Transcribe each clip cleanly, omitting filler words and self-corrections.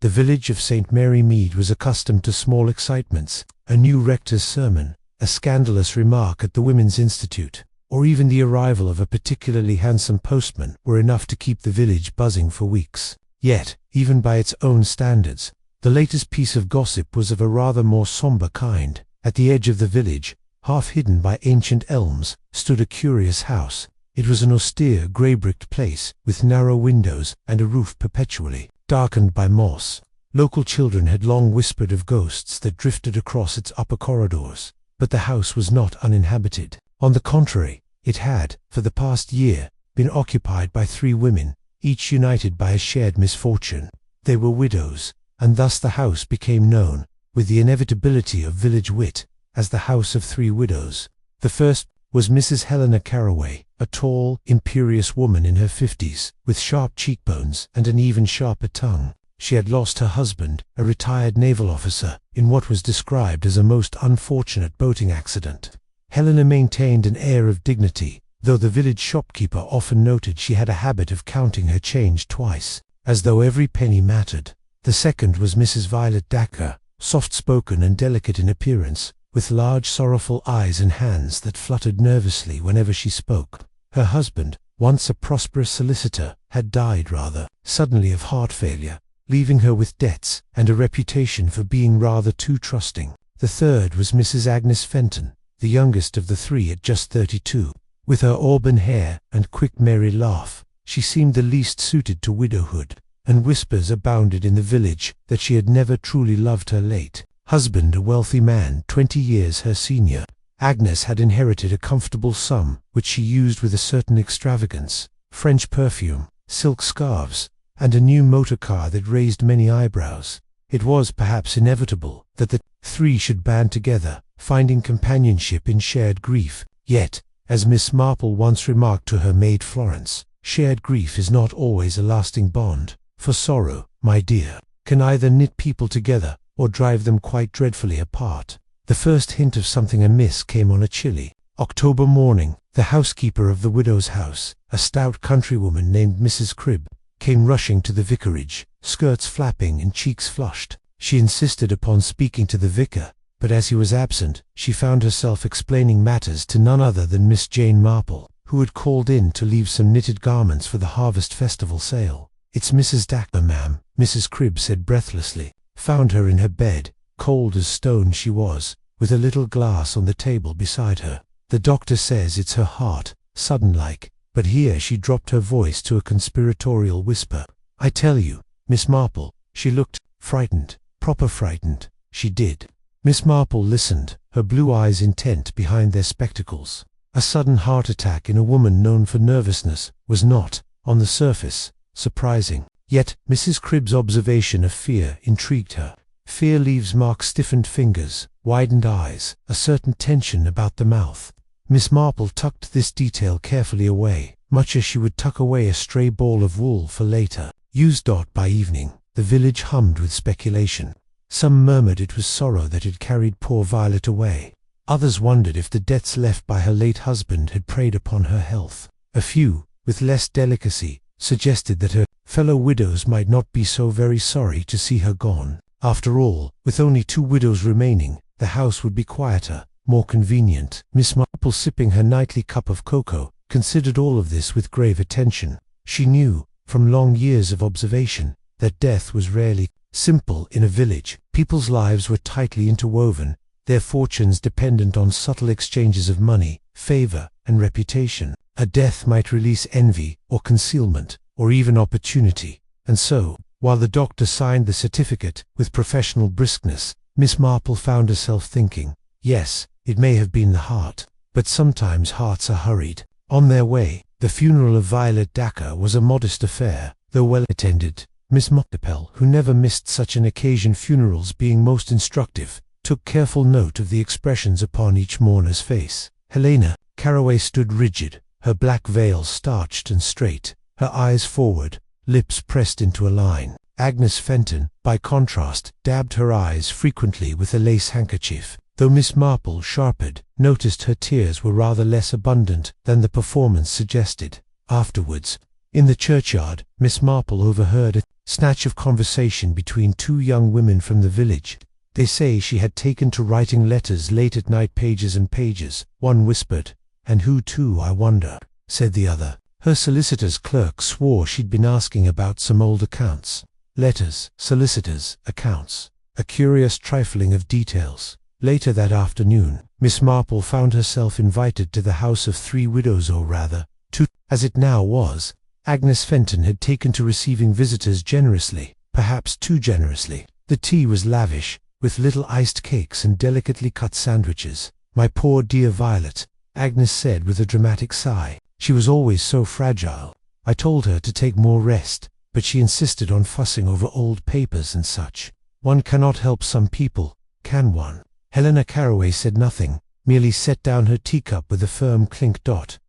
The village of St. Mary Mead was accustomed to small excitements, a new rector's sermon, a scandalous remark at the Women's Institute, or even the arrival of a particularly handsome postman were enough to keep the village buzzing for weeks. Yet, even by its own standards, the latest piece of gossip was of a rather more somber kind. At the edge of the village, half hidden by ancient elms, stood a curious house. It was an austere, grey-bricked place, with narrow windows and a roof perpetually darkened by moss. Local children had long whispered of ghosts that drifted across its upper corridors, but the house was not uninhabited. On the contrary, it had, for the past year, been occupied by 3 women, each united by a shared misfortune. They were widows, and thus the house became known, with the inevitability of village wit, as the House of 3 Widows. The first was Mrs. Helena Caraway, a tall, imperious woman in her 50s, with sharp cheekbones and an even sharper tongue. She had lost her husband, a retired naval officer, in what was described as a most unfortunate boating accident. Helena maintained an air of dignity, though the village shopkeeper often noted she had a habit of counting her change twice, as though every penny mattered. The second was Mrs. Violet Dacre, soft-spoken and delicate in appearance, with large sorrowful eyes and hands that fluttered nervously whenever she spoke. Her husband, once a prosperous solicitor, had died rather suddenly of heart failure, leaving her with debts and a reputation for being rather too trusting. The third was Mrs. Agnes Fenton, the youngest of the 3 at just 32. With her auburn hair and quick merry laugh, she seemed the least suited to widowhood, and whispers abounded in the village that she had never truly loved her late husband, a wealthy man 20 years her senior. Agnes had inherited a comfortable sum, which she used with a certain extravagance: French perfume, silk scarves, and a new motor car that raised many eyebrows. It was perhaps inevitable that the 3 should band together, finding companionship in shared grief. Yet, as Miss Marple once remarked to her maid Florence, shared grief is not always a lasting bond, for sorrow, my dear, can either knit people together or drive them quite dreadfully apart. The first hint of something amiss came on a chilly October morning. The housekeeper of the widow's house, a stout countrywoman named Mrs. Cribb, came rushing to the vicarage, skirts flapping and cheeks flushed. She insisted upon speaking to the vicar, but as he was absent, she found herself explaining matters to none other than Miss Jane Marple, who had called in to leave some knitted garments for the Harvest Festival sale. "It's Mrs. Dacre, ma'am," Mrs. Cribb said breathlessly. Found her in her bed, cold as stone she was, with a little glass on the table beside her. "The doctor says it's her heart, sudden-like," but here she dropped her voice to a conspiratorial whisper. "I tell you, Miss Marple, she looked frightened, proper frightened, she did." Miss Marple listened, her blue eyes intent behind their spectacles. A sudden heart attack in a woman known for nervousness was not, on the surface, surprising. Yet Mrs. Cribb's observation of fear intrigued her. Fear leaves marked stiffened fingers, widened eyes, a certain tension about the mouth. Miss Marple tucked this detail carefully away, much as she would tuck away a stray ball of wool for later use. By evening, the village hummed with speculation. Some murmured it was sorrow that had carried poor Violet away. Others wondered if the debts left by her late husband had preyed upon her health. A few, with less delicacy, suggested that her fellow widows might not be so very sorry to see her gone. After all, with only 2 widows remaining, the house would be quieter, more convenient. Miss Marple, sipping her nightly cup of cocoa, considered all of this with grave attention. She knew, from long years of observation, that death was rarely simple in a village. People's lives were tightly interwoven, their fortunes dependent on subtle exchanges of money, favor, and reputation. A death might release envy, or concealment, or even opportunity. And so, while the doctor signed the certificate with professional briskness, Miss Marple found herself thinking, yes, it may have been the heart, but sometimes hearts are hurried on their way. The funeral of Violet Dacre was a modest affair, though well attended. Miss Marple, who never missed such an occasion, funerals being most instructive, took careful note of the expressions upon each mourner's face. Helena Caraway stood rigid, her black veil starched and straight, her eyes forward, lips pressed into a line. Agnes Fenton, by contrast, dabbed her eyes frequently with a lace handkerchief, though Miss Marple, sharpered, noticed her tears were rather less abundant than the performance suggested. Afterwards, in the churchyard, Miss Marple overheard a snatch of conversation between two young women from the village. They say she had taken to writing letters late at night, pages and pages. One whispered. And who to, I wonder, said the other. Her solicitor's clerk swore she'd been asking about some old accounts. Letters, solicitors, accounts. A curious trifling of details. Later that afternoon, Miss Marple found herself invited to the house of three widows, or rather, two, as it now was. Agnes Fenton had taken to receiving visitors generously, perhaps too generously. The tea was lavish, with little iced cakes and delicately cut sandwiches. My poor dear Violet, Agnes said with a dramatic sigh. She was always so fragile. I told her to take more rest, but she insisted on fussing over old papers and such. One cannot help some people, can one? Helena Carroway said nothing, merely set down her teacup with a firm clink.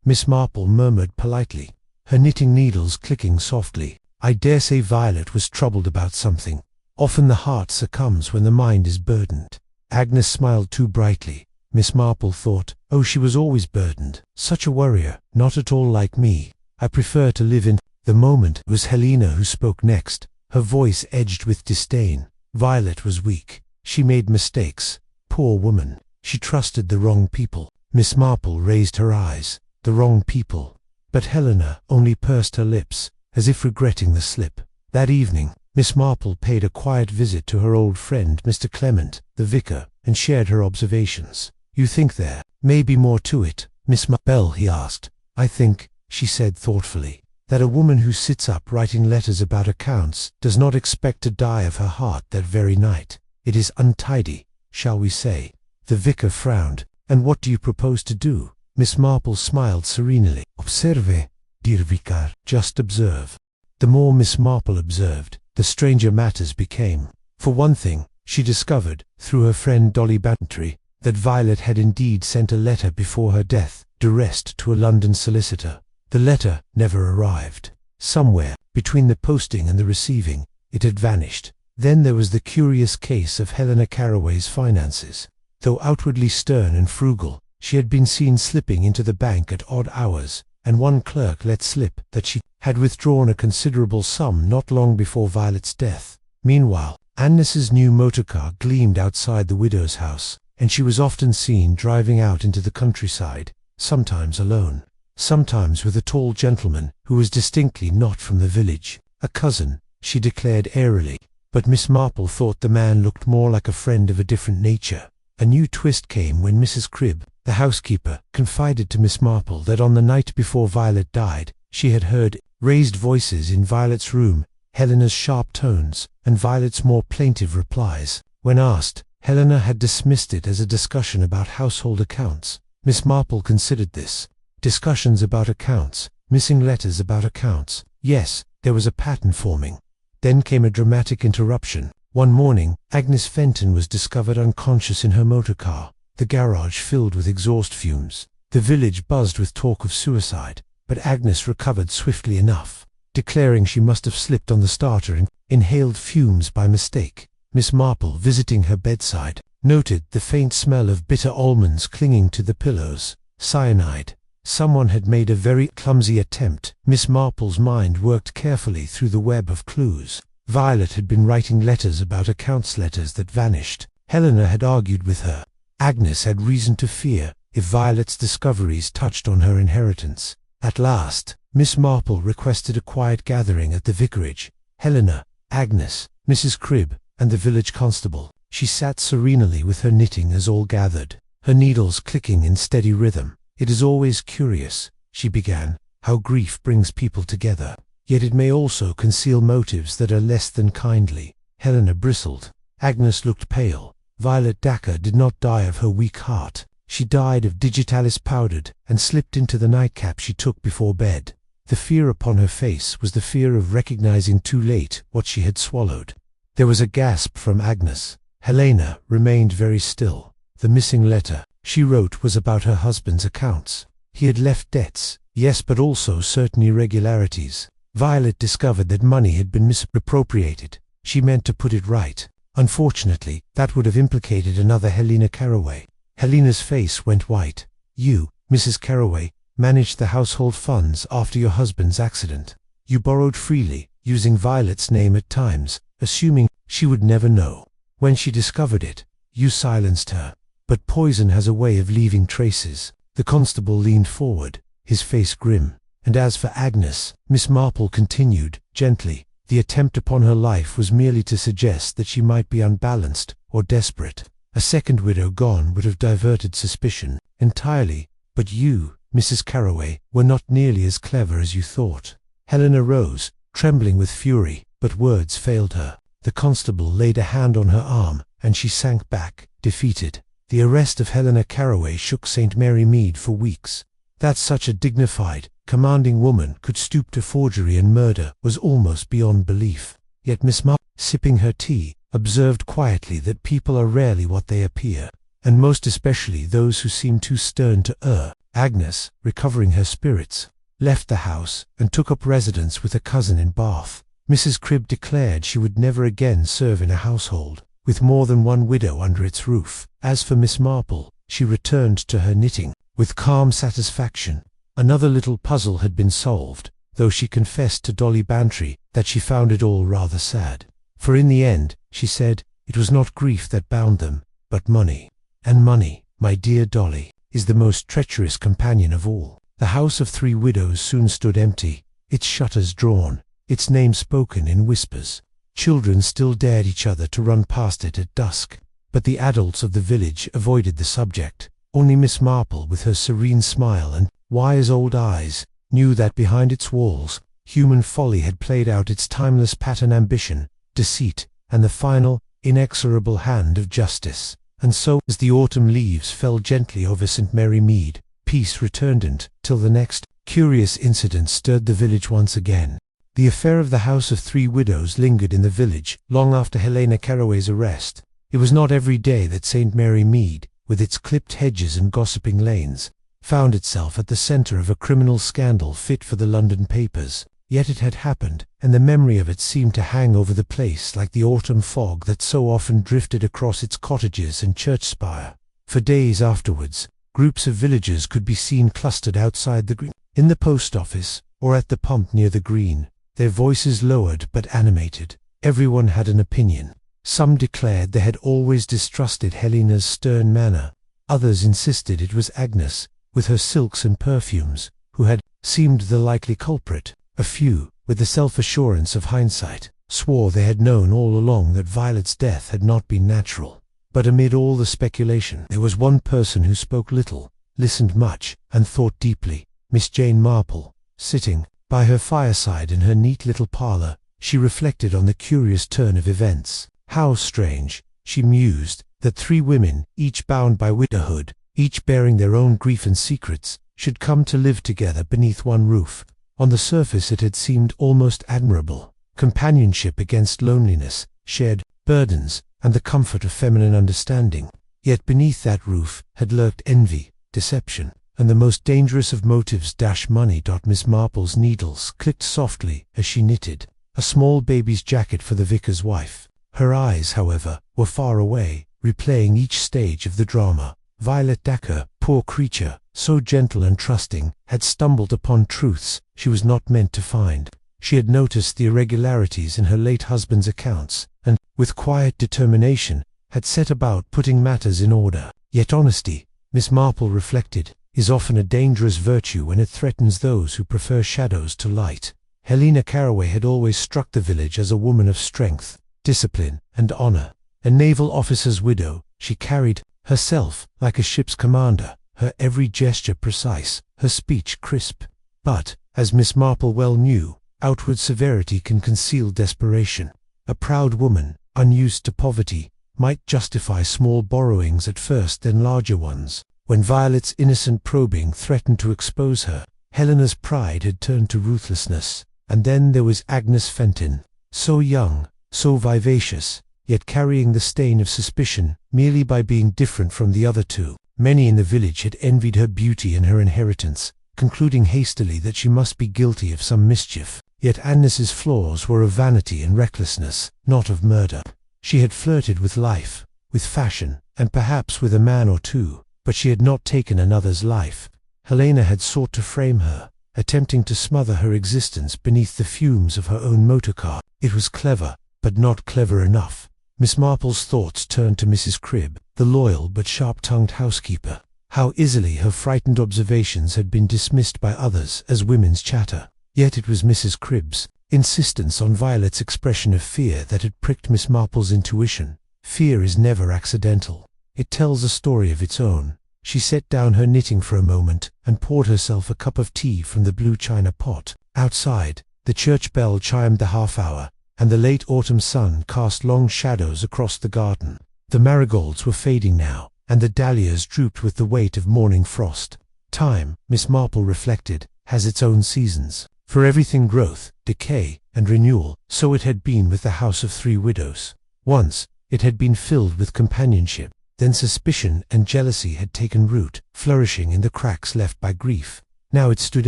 Miss Marple murmured politely, her knitting needles clicking softly. I dare say Violet was troubled about something. Often the heart succumbs when the mind is burdened. Agnes smiled too brightly. Miss Marple thought, oh, she was always burdened. Such a worrier, not at all like me. I prefer to live in the moment. It was Helena who spoke next, her voice edged with disdain. Violet was weak. She made mistakes. Poor woman. She trusted the wrong people. Miss Marple raised her eyes. The wrong people. But Helena only pursed her lips, as if regretting the slip. That evening, Miss Marple paid a quiet visit to her old friend Mr. Clement, the vicar, and shared her observations. You think there may be more to it, Miss Marple, he asked. I think, she said thoughtfully, that a woman who sits up writing letters about accounts does not expect to die of her heart that very night. It is untidy, shall we say. The vicar frowned. And what do you propose to do? Miss Marple smiled serenely. Observe, dear vicar, just observe. The more Miss Marple observed, the stranger matters became. For one thing, she discovered, through her friend Dolly Bantry, that Violet had indeed sent a letter before her death, addressed to a London solicitor. The letter never arrived. Somewhere, between the posting and the receiving, it had vanished. Then there was the curious case of Helena Carroway's finances. Though outwardly stern and frugal, she had been seen slipping into the bank at odd hours, and one clerk let slip that she had withdrawn a considerable sum not long before Violet's death. Meanwhile, Agnes's new motorcar gleamed outside the widow's house, and she was often seen driving out into the countryside, sometimes alone, sometimes with a tall gentleman who was distinctly not from the village. A cousin, she declared airily, but Miss Marple thought the man looked more like a friend of a different nature. A new twist came when Mrs. Cribb, the housekeeper, confided to Miss Marple that on the night before Violet died, she had heard raised voices in Violet's room, Helena's sharp tones, and Violet's more plaintive replies. When asked, Helena had dismissed it as a discussion about household accounts. Miss Marple considered this. Discussions about accounts, missing letters about accounts. Yes, there was a pattern forming. Then came a dramatic interruption. One morning, Agnes Fenton was discovered unconscious in her motor car, the garage filled with exhaust fumes. The village buzzed with talk of suicide, but Agnes recovered swiftly enough, declaring she must have slipped on the starter and inhaled fumes by mistake. Miss Marple, visiting her bedside, noted the faint smell of bitter almonds clinging to the pillows. Cyanide. Someone had made a very clumsy attempt. Miss Marple's mind worked carefully through the web of clues. Violet had been writing letters about accounts, letters that vanished. Helena had argued with her. Agnes had reason to fear if Violet's discoveries touched on her inheritance. At last, Miss Marple requested a quiet gathering at the vicarage. Helena, Agnes, Mrs. Cribb, and the village constable. She sat serenely with her knitting as all gathered, her needles clicking in steady rhythm. It is always curious, she began, how grief brings people together. Yet it may also conceal motives that are less than kindly. Helena bristled. Agnes looked pale. Violet Dacre did not die of her weak heart. She died of digitalis powdered and slipped into the nightcap she took before bed. The fear upon her face was the fear of recognizing too late what she had swallowed. There was a gasp from Agnes. Helena remained very still. The missing letter she wrote was about her husband's accounts. He had left debts, yes, but also certain irregularities. Violet discovered that money had been misappropriated. She meant to put it right. Unfortunately, that would have implicated another Helena Carroway. Helena's face went white. You, Mrs. Carroway, managed the household funds after your husband's accident. You borrowed freely, using Violet's name at times, assuming she would never know. When she discovered it, you silenced her. But poison has a way of leaving traces. The constable leaned forward, his face grim. And as for Agnes, Miss Marple continued, gently, the attempt upon her life was merely to suggest that she might be unbalanced or desperate. A second widow gone would have diverted suspicion entirely, but you, Mrs. Carroway, were not nearly as clever as you thought. Helena rose, trembling with fury, but words failed her. The constable laid a hand on her arm, and she sank back, defeated. The arrest of Helena Carroway shook St. Mary Mead for weeks. That such a dignified, commanding woman could stoop to forgery and murder was almost beyond belief. Yet Miss Marple, sipping her tea, observed quietly that people are rarely what they appear, and most especially those who seem too stern to err. Agnes, recovering her spirits, left the house and took up residence with a cousin in Bath. Mrs. Cribb declared she would never again serve in a household with more than one widow under its roof. As for Miss Marple, she returned to her knitting with calm satisfaction. Another little puzzle had been solved, though she confessed to Dolly Bantry that she found it all rather sad. For in the end, she said, it was not grief that bound them, but money. And money, my dear Dolly, is the most treacherous companion of all. The house of three widows soon stood empty, its shutters drawn, its name spoken in whispers. Children still dared each other to run past it at dusk, but the adults of the village avoided the subject. Only Miss Marple, with her serene smile and wise old eyes, knew that behind its walls, human folly had played out its timeless pattern: ambition, deceit, and the final, inexorable hand of justice. And so, as the autumn leaves fell gently over St. Mary Mead, peace returned until the next curious incident stirred the village once again. The affair of the house of three widows lingered in the village long after Helena Carroway's arrest. It was not every day that St. Mary Mead, with its clipped hedges and gossiping lanes, found itself at the centre of a criminal scandal fit for the London papers. Yet it had happened, and the memory of it seemed to hang over the place like the autumn fog that so often drifted across its cottages and church spire. For days afterwards, groups of villagers could be seen clustered outside the green, in the post office, or at the pump near the green, their voices lowered but animated. Everyone had an opinion. Some declared they had always distrusted Helena's stern manner. Others insisted it was Agnes, with her silks and perfumes, who had seemed the likely culprit. A few, with the self-assurance of hindsight, swore they had known all along that Violet's death had not been natural. But amid all the speculation, there was one person who spoke little, listened much, and thought deeply. Miss Jane Marple, sitting by her fireside in her neat little parlour, she reflected on the curious turn of events. How strange, she mused, that three women, each bound by widowhood, each bearing their own grief and secrets, should come to live together beneath one roof. On the surface it had seemed almost admirable. Companionship against loneliness, shared burdens, and the comfort of feminine understanding. Yet beneath that roof had lurked envy, deception, and the most dangerous of motives: money. Miss Marple's needles clicked softly as she knitted a small baby's jacket for the vicar's wife. Her eyes, however, were far away, replaying each stage of the drama. Violet Dacre, poor creature, so gentle and trusting, had stumbled upon truths she was not meant to find. She had noticed the irregularities in her late husband's accounts, and, with quiet determination, had set about putting matters in order. Yet honesty, Miss Marple reflected, is often a dangerous virtue when it threatens those who prefer shadows to light. Helena Carroway had always struck the village as a woman of strength, discipline, and honour. A naval officer's widow, she carried herself like a ship's commander, her every gesture precise, her speech crisp. But, as Miss Marple well knew, outward severity can conceal desperation. A proud woman, unused to poverty, might justify small borrowings at first, then larger ones. When Violet's innocent probing threatened to expose her, Helena's pride had turned to ruthlessness. And then there was Agnes Fenton, so young, so vivacious, yet carrying the stain of suspicion merely by being different from the other two. Many in the village had envied her beauty and her inheritance, concluding hastily that she must be guilty of some mischief. Yet Agnes's flaws were of vanity and recklessness, not of murder. She had flirted with life, with fashion, and perhaps with a man or two, but she had not taken another's life. Helena had sought to frame her, attempting to smother her existence beneath the fumes of her own motorcar. It was clever, but not clever enough. Miss Marple's thoughts turned to Mrs. Cribb, the loyal but sharp-tongued housekeeper. How easily her frightened observations had been dismissed by others as women's chatter. Yet it was Mrs. Cribb's insistence on Violet's expression of fear that had pricked Miss Marple's intuition. Fear is never accidental. It tells a story of its own. She set down her knitting for a moment and poured herself a cup of tea from the blue china pot. Outside, the church bell chimed the half-hour, and the late autumn sun cast long shadows across the garden. The marigolds were fading now, and the dahlias drooped with the weight of morning frost. Time, Miss Marple reflected, has its own seasons. For everything growth, decay, and renewal, so it had been with the House of Three Widows. Once, it had been filled with companionship, then suspicion and jealousy had taken root, flourishing in the cracks left by grief. Now it stood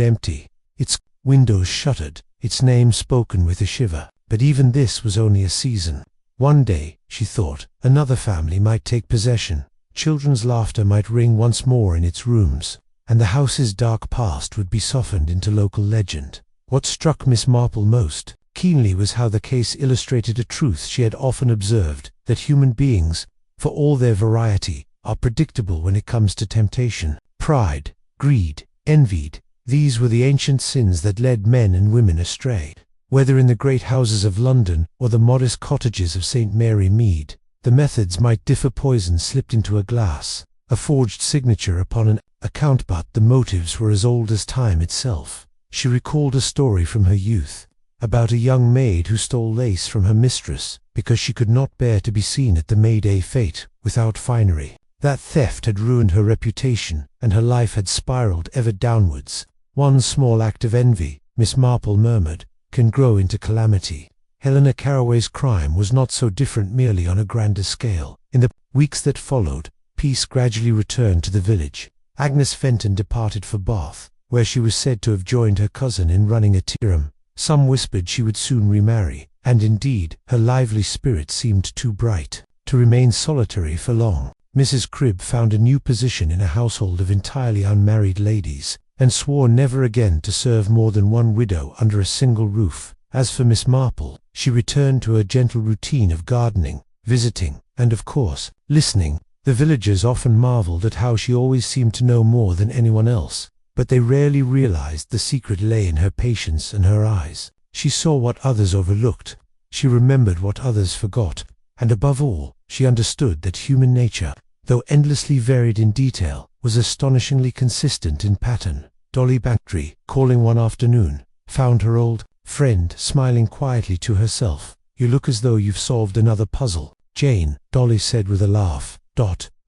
empty, its windows shuttered, its name spoken with a shiver. But even this was only a season. One day, she thought, another family might take possession. Children's laughter might ring once more in its rooms, and the house's dark past would be softened into local legend. What struck Miss Marple most keenly was how the case illustrated a truth she had often observed, that human beings, for all their variety, are predictable when it comes to temptation. Pride, greed, envy, these were the ancient sins that led men and women astray. Whether in the great houses of London or the modest cottages of St. Mary Mead, the methods might differ. Poison slipped into a glass, a forged signature upon an account, but the motives were as old as time itself. She recalled a story from her youth, about a young maid who stole lace from her mistress, because she could not bear to be seen at the May Day fete without finery. That theft had ruined her reputation, and her life had spiraled ever downwards. One small act of envy, Miss Marple murmured, can grow into calamity. Helena Carraway's crime was not so different, merely on a grander scale. In the weeks that followed, peace gradually returned to the village. Agnes Fenton departed for Bath, where she was said to have joined her cousin in running a theorem. Some whispered she would soon remarry, and indeed, her lively spirit seemed too bright to remain solitary for long. Mrs. Cribb found a new position in a household of entirely unmarried ladies, and swore never again to serve more than one widow under a single roof. As for Miss Marple, she returned to her gentle routine of gardening, visiting, and of course, listening. The villagers often marveled at how she always seemed to know more than anyone else, but they rarely realized the secret lay in her patience and her eyes. She saw what others overlooked, she remembered what others forgot, and above all, she understood that human nature, though endlessly varied in detail, was astonishingly consistent in pattern. Dolly Bantry, calling one afternoon, found her old friend smiling quietly to herself. "You look as though you've solved another puzzle, Jane," Dolly said with a laugh.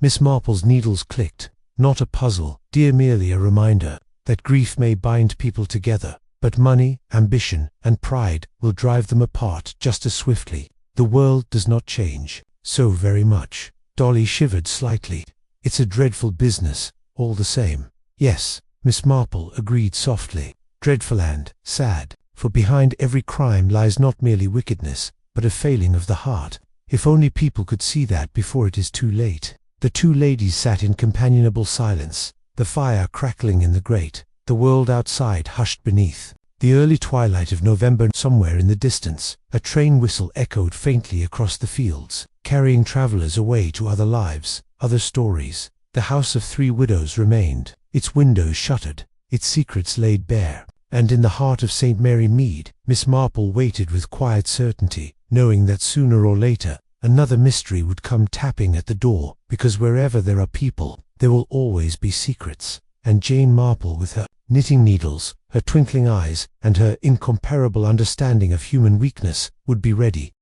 Miss Marple's needles clicked. "Not a puzzle, dear, merely a reminder that grief may bind people together, but money, ambition, and pride will drive them apart just as swiftly. The world does not change so very much." Dolly shivered slightly. "It's a dreadful business, all the same." "Yes," Miss Marple agreed softly. "Dreadful and sad, for behind every crime lies not merely wickedness, but a failing of the heart. If only people could see that before it is too late." The two ladies sat in companionable silence, the fire crackling in the grate, the world outside hushed beneath. The early twilight of November. Somewhere in the distance, a train whistle echoed faintly across the fields, carrying travelers away to other lives, other stories. The House of Three Widows remained, its windows shuttered, its secrets laid bare, and in the heart of St. Mary Mead, Miss Marple waited with quiet certainty, knowing that sooner or later, another mystery would come tapping at the door, because wherever there are people, there will always be secrets. And Jane Marple, with her knitting needles, her twinkling eyes, and her incomparable understanding of human weakness, would be ready,